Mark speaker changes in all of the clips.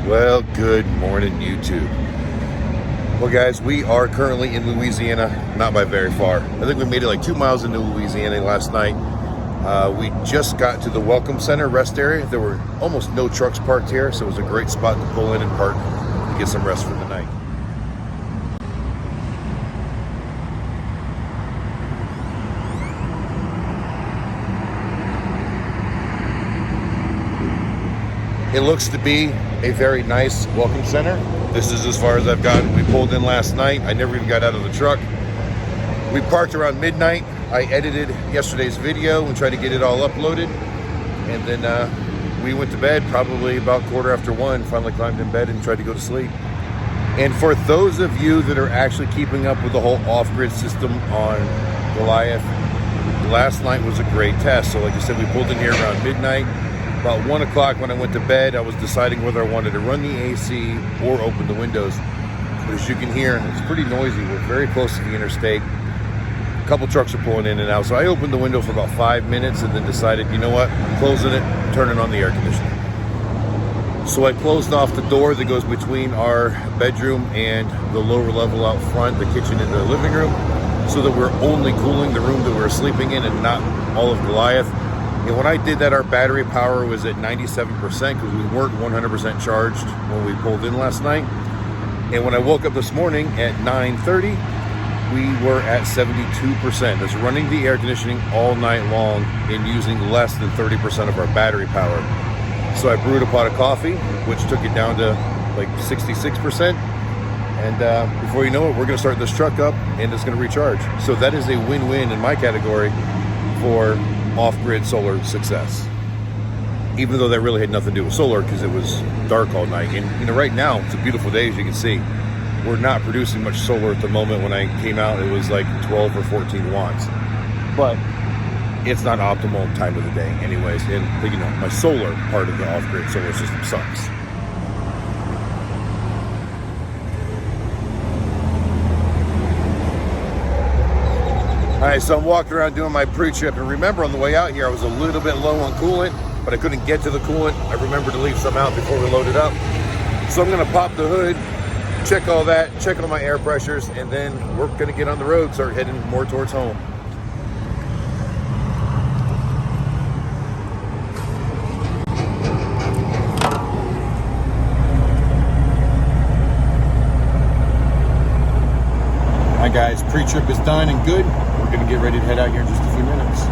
Speaker 1: Well, good morning, YouTube. Well, guys, we are currently in Louisiana, not by very far. I think we made it like 2 miles into Louisiana last night. We just got to the Welcome Center rest area. There were almost no trucks parked here, so it was a great spot to pull in and park to get some rest for the night. It looks to be a very nice welcome center. This is as far as I've gotten. We pulled in last night. I never even got out of the truck. We parked around midnight. I edited yesterday's video and tried to get it all uploaded. And then we went to bed probably about 1:15. Finally climbed in bed and tried to go to sleep. And for those of you that are actually keeping up with the whole off-grid system on Goliath, last night was a great test. So like I said, we pulled in here around midnight. About 1 o'clock when I went to bed, I was deciding whether I wanted to run the AC or open the windows. But as you can hear, it's pretty noisy. We're very close to the interstate. A couple trucks are pulling in and out. So I opened the window for about 5 minutes and then decided, you know what, I'm closing it, turning on the air conditioning. So I closed off the door that goes between our bedroom and the lower level out front, the kitchen and the living room, so that we're only cooling the room that we're sleeping in and not all of Goliath. And when I did that, our battery power was at 97% because we weren't 100% charged when we pulled in last night. And when I woke up this morning at 9:30, we were at 72%. That's running the air conditioning all night long and using less than 30% of our battery power. So I brewed a pot of coffee, which took it down to like 66%. And before you know it, we're going to start this truck up and it's going to recharge. So that is a win-win in my category for off-grid solar success, even though that really had nothing to do with solar because it was dark all night. And you know, right now it's a beautiful day, as you can see. We're not producing much solar at the moment. When I came out, it was like 12 or 14 watts, but it's not optimal time of the day anyways. And you know, my solar part of the off-grid solar system sucks. All right, so I'm walking around doing my pre-trip, and remember on the way out here, I was a little bit low on coolant, but I couldn't get to the coolant. I remembered to leave some out before we loaded up. So I'm gonna pop the hood, check all that, check all my air pressures, and then we're gonna get on the road, start heading more towards home. All right, guys, pre-trip is done and good. We're going to get ready to head out here in just a few minutes.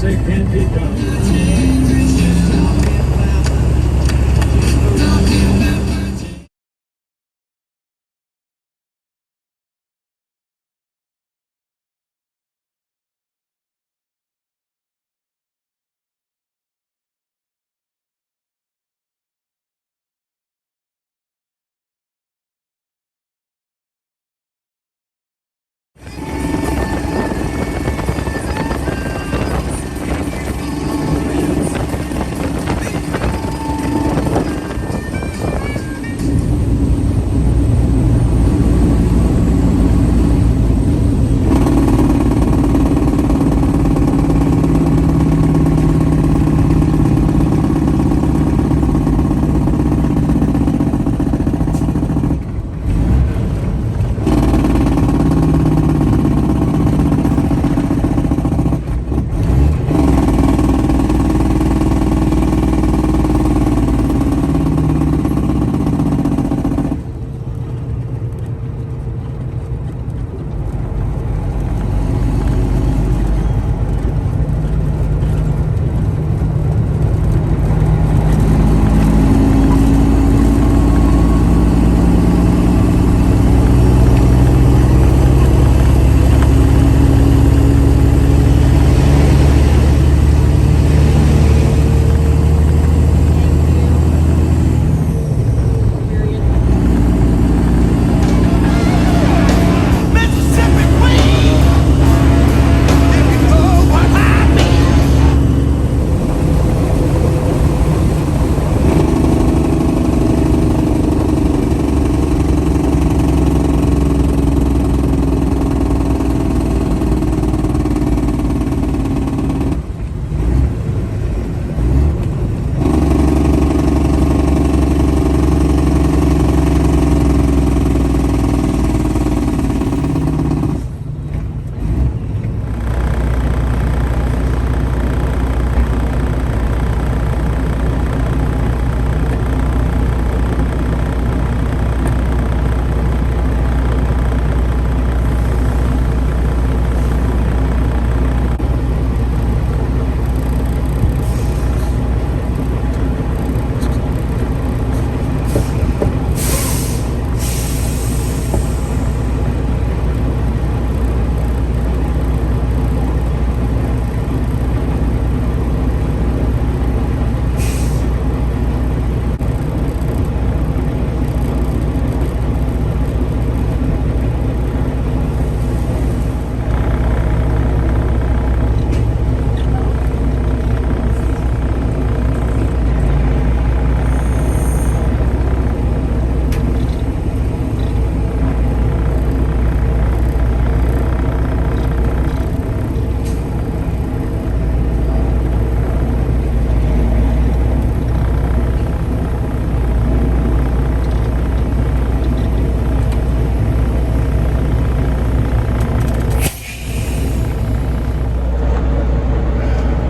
Speaker 2: they can't be done.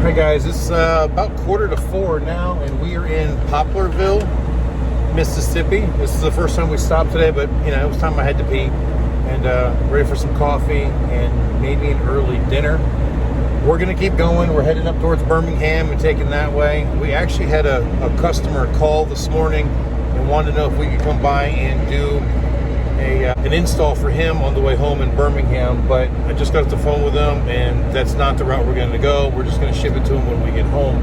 Speaker 1: Hi guys, it's about 3:45 now, and we are in Poplarville, Mississippi. This is the first time we stopped today, but you know, it was time I had to pee, and ready for some coffee and maybe an early dinner. We're gonna keep going. We're heading up towards Birmingham and taking that way. We actually had a customer call this morning and wanted to know if we could come by and do an install for him on the way home in Birmingham, but I just got off the phone with him, and that's not the route we're going to go. We're just going to ship it to him when we get home.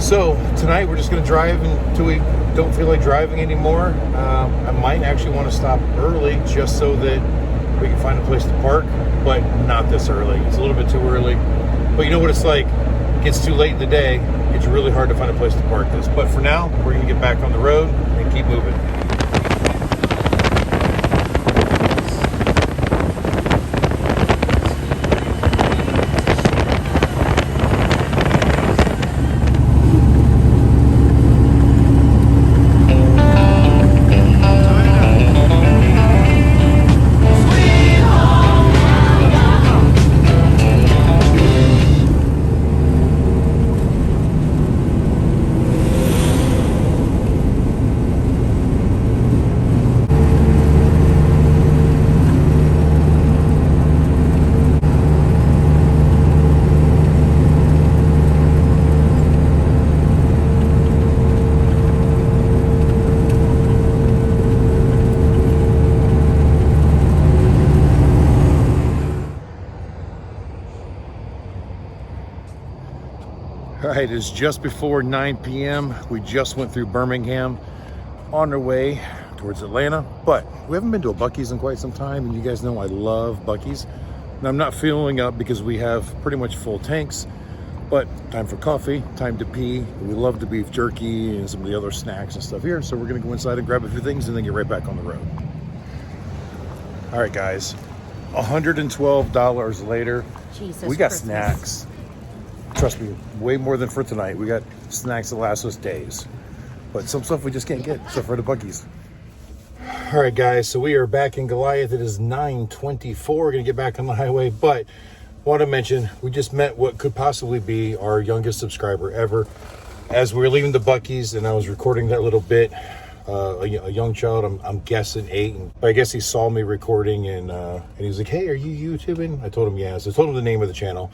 Speaker 1: So tonight we're just going to drive until we don't feel like driving anymore. I might actually want to stop early just so that we can find a place to park, but not this early. It's a little bit too early. But you know what it's like? It gets too late in the day. It's really hard to find a place to park this. But for now, we're going to get back on the road and keep moving. right, it is just before 9 p.m. We just went through Birmingham on our way towards Atlanta, but we haven't been to a Buc-ee's in quite some time, and you guys know I love Buc-ee's. Now, I'm not filling up because we have pretty much full tanks, but time for coffee, time to pee. We love the beef jerky and some of the other snacks and stuff here, so we're gonna go inside and grab a few things and then get right back on the road. All right, guys, $112 later, we got Christmas snacks. Trust me, way more than for tonight. We got snacks that last us days, but some stuff we just can't get, except for the Buc-ee's. All right, guys, so we are back in Goliath. It is 9:24. We're gonna get back on the highway, but I want to mention we just met what could possibly be our youngest subscriber ever. As we were leaving the Buc-ee's and I was recording that little bit, a young child, I'm guessing 8, but I guess he saw me recording and he was like, "Hey, are you YouTubing?" I told him yes. I told him the name of the channel.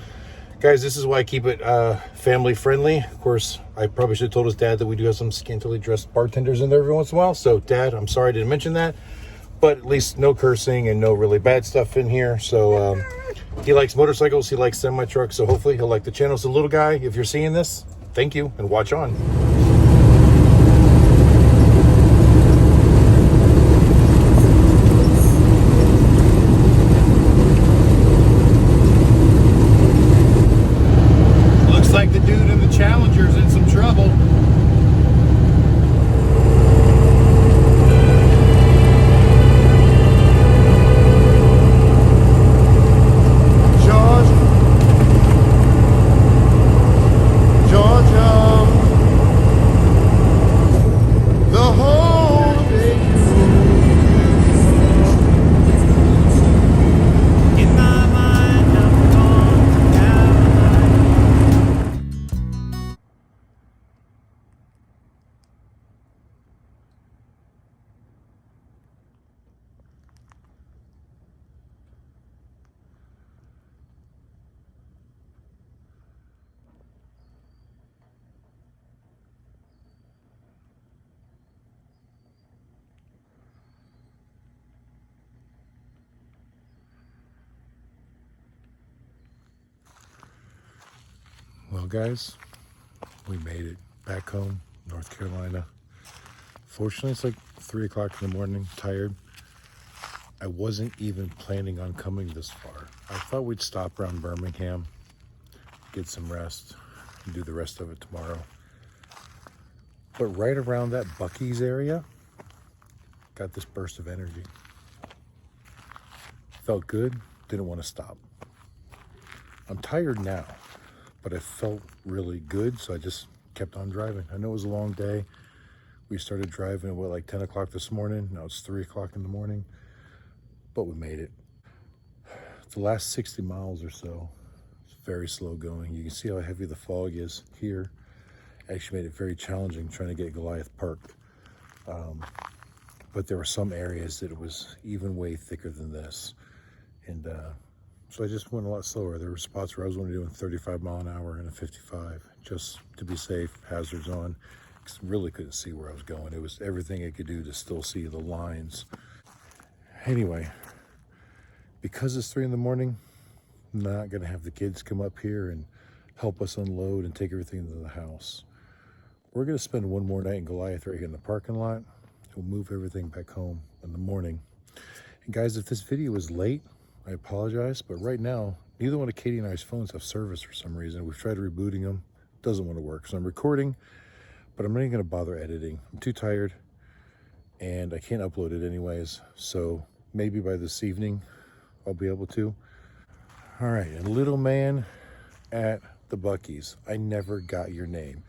Speaker 1: Guys, this is why I keep it family friendly. Of course, I probably should have told his dad that we do have some scantily dressed bartenders in there every once in a while. So Dad, I'm sorry I didn't mention that, but at least no cursing and no really bad stuff in here. So he likes motorcycles, he likes semi trucks, so hopefully he'll like the channel. So little guy, if you're seeing this, thank you and watch on. Like the dude in the Challenger's in some trouble. Georgia, the whole thing. In my mind, I'm gone down. Well, guys, we made it back home, North Carolina. Fortunately, it's like 3 o'clock in the morning, tired. I wasn't even planning on coming this far. I thought we'd stop around Birmingham, get some rest, and do the rest of it tomorrow. But right around that Buc-ee's area, got this burst of energy. Felt good, didn't want to stop. I'm tired now, but I felt really good, so I just kept on driving. I know it was a long day. We started driving at like 10 o'clock this morning. Now it's 3 o'clock in the morning, but we made it. The last 60 miles or so, it's very slow going. You can see how heavy the fog is here. Actually made it very challenging trying to get Goliath parked. But there were some areas that it was even way thicker than this. And so I just went a lot slower. There were spots where I was only doing 35 mile an hour and a 55, just to be safe, hazards on. Because I really couldn't see where I was going. It was everything I could do to still see the lines. Anyway, because it's 3 in the morning, I'm not gonna have the kids come up here and help us unload and take everything to the house. We're gonna spend one more night in Goliath right here in the parking lot. We'll move everything back home in the morning. And guys, if this video is late, I apologize, but right now, neither one of Katie and I's phones have service for some reason. We've tried rebooting them, doesn't want to work. So I'm recording, but I'm not even gonna bother editing. I'm too tired and I can't upload it anyways. So maybe by this evening, I'll be able to. All right, and little man at the Buc-ee's, I never got your name.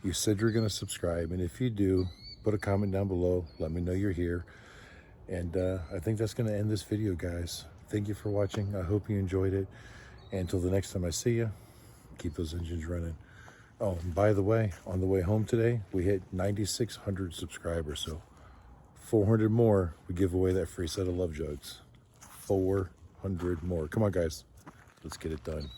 Speaker 1: You said you're gonna subscribe, and if you do, put a comment down below, let me know you're here. And I think that's gonna end this video, guys. Thank you for watching. I hope you enjoyed it. And until the next time I see you, keep those engines running. Oh, and by the way, on the way home today, we hit 9,600 subscribers. So 400 more, we give away that free set of love jugs. 400 more. Come on, guys. Let's get it done.